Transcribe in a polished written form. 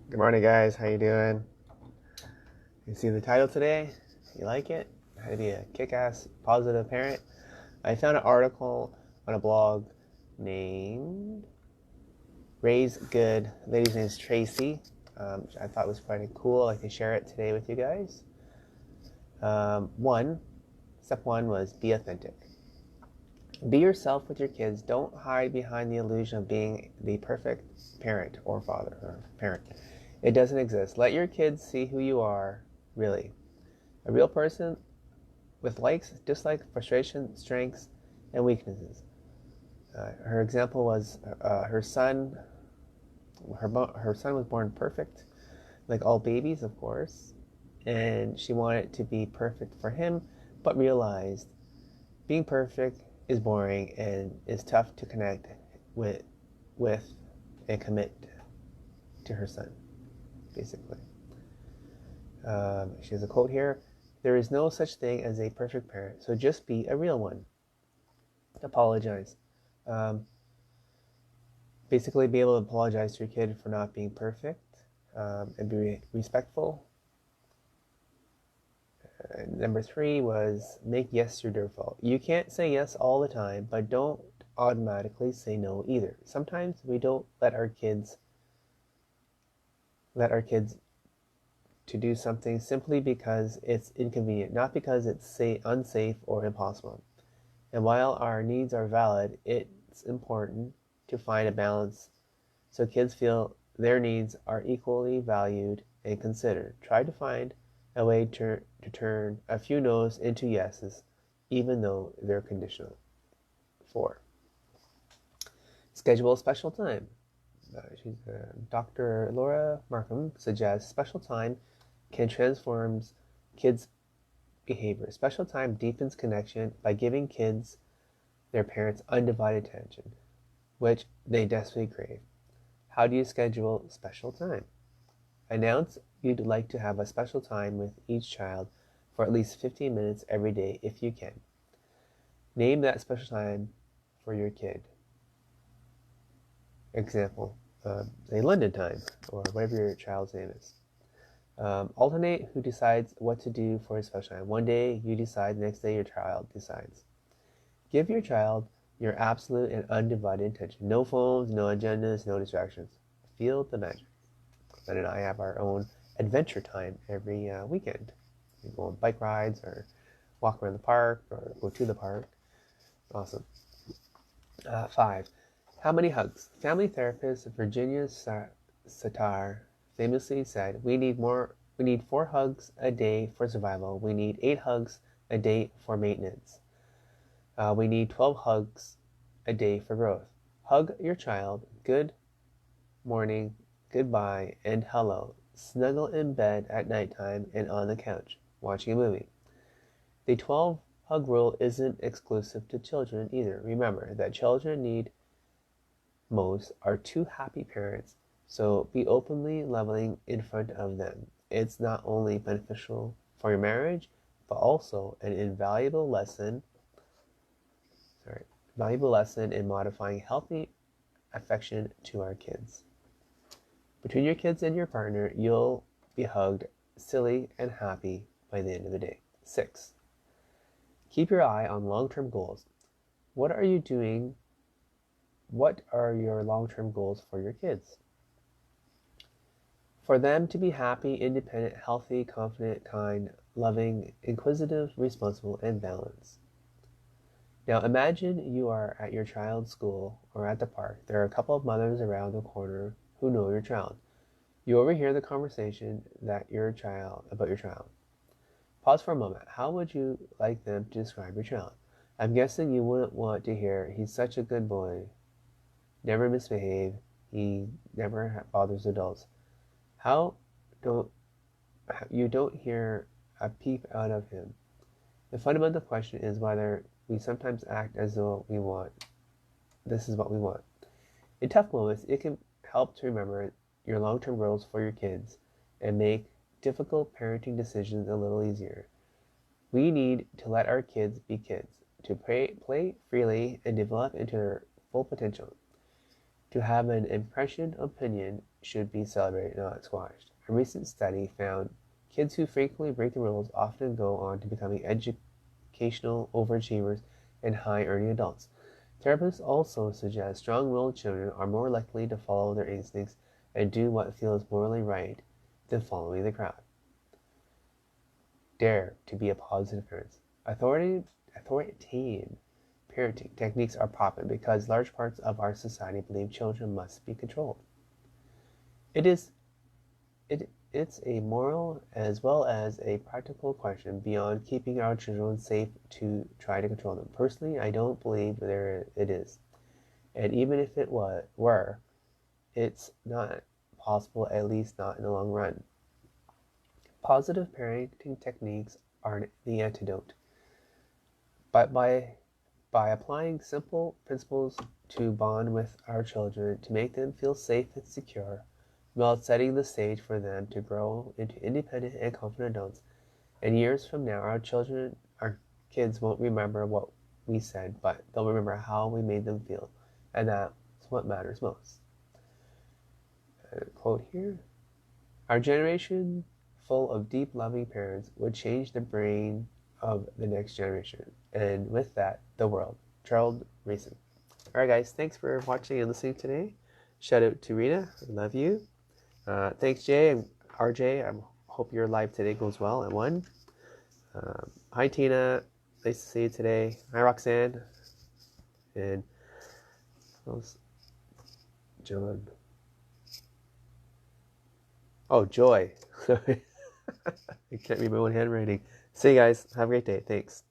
Good morning, guys. How you doing? You see the title today? You like it? How to be a kick-ass positive parent? I found an article on a blog named Raise Good. The lady's name is Tracy. Which I thought was pretty cool. I'd like to share it today with you guys. Step one was be authentic. Be yourself with your kids. Don't hide behind the illusion of being the perfect parent or father or parent. It doesn't exist. Let your kids see who you are, really. A real person with likes, dislikes, frustrations, strengths, and weaknesses. Her example was her son. Her son was born perfect, like all babies, of course, and she wanted to be perfect for him, but realized being perfect is boring and is tough to connect with, with and commit to her son, basically. She has a quote here. There is no such thing as a perfect parent, so just be a real one. Apologize. Um, Basically, be able to apologize to your kid for not being perfect, and be respectful. Number three was make yes your default. You can't say yes all the time, but don't automatically say no either. Sometimes we don't let our kids to do something simply because it's inconvenient, not because it's unsafe or impossible. And while our needs are valid, it's important to find a balance so kids feel their needs are equally valued and considered. Try to find a way to turn a few no's into yeses, even though they're conditional. 4. Schedule a special time. Dr. Laura Markham suggests special time can transform kids' behavior. Special time deepens connection by giving kids their parents' undivided attention, which they desperately crave. How do you schedule special time? Announce you'd like to have a special time with each child for at least 15 minutes every day if you can. Name that special time for your kid. Example, say London time, or whatever your child's name is. Alternate who decides what to do for a special time. One day you decide, the next day your child decides. Give your child your absolute and undivided attention. No phones, no agendas, no distractions. Feel the magic. Ben and I have our own adventure time every weekend. We go on bike rides or walk around the park or go to the park. Awesome. 5. How many hugs? Family therapist Virginia Satir famously said, "We need 4 hugs a day for survival. We need 8 hugs a day for maintenance. We need 12 hugs a day for growth." Hug your child. Good morning, goodbye, and hello. Snuggle in bed at nighttime and on the couch, watching a movie. The 12 hug rule isn't exclusive to children either. Remember that children need most are 2 happy parents, so be openly loving in front of them. It's not only beneficial for your marriage, but also an valuable lesson in modifying healthy affection to our kids. Between your kids and your partner, you'll be hugged, silly, and happy by the end of the day. 6. Keep your eye on long-term goals. What are you doing? What are your long-term goals for your kids? For them to be happy, independent, healthy, confident, kind, loving, inquisitive, responsible, and balanced. Now imagine you are at your child's school or at the park. There are a couple of mothers around the corner who know your child. You overhear the conversation about your child. Pause for a moment. How would you like them to describe your child? I'm guessing you wouldn't want to hear, "He's such a good boy, never misbehave, he never bothers adults." How don't you don't hear a peep out of him? The fundamental question is whether we sometimes act as though this is what we want. In tough moments, it can help to remember your long-term goals for your kids and make difficult parenting decisions a little easier. We need to let our kids be kids, to play freely and develop into their full potential. To have an impression, opinion, should be celebrated, not squashed. A recent study found kids who frequently break the rules often go on to becoming educational overachievers and high-earning adults. Therapists also suggest strong-willed children are more likely to follow their instincts and do what feels morally right than following the crowd. Dare to be a positive parent. Authoritarian parenting techniques are popular because large parts of our society believe children must be controlled. It's a moral as well as a practical question beyond keeping our children safe to try to control them. Personally, I don't believe it is. And even if it were, it's not possible, at least not in the long run. Positive parenting techniques are the antidote. But by applying simple principles to bond with our children, to make them feel safe and secure, while setting the stage for them to grow into independent and confident adults. And years from now, our kids won't remember what we said, but they'll remember how we made them feel. And that's what matters most. A quote here. Our generation, full of deep, loving parents, would change the brain of the next generation. And with that, the world. Charles Mason. Alright guys, thanks for watching and listening today. Shout out to Rita. I love you. Thanks Jay and RJ. I hope your live today goes well at 1. Hi Tina. Nice to see you today. Hi Roxanne. And John. Oh, Joy. I can't read my own handwriting. See you guys. Have a great day. Thanks.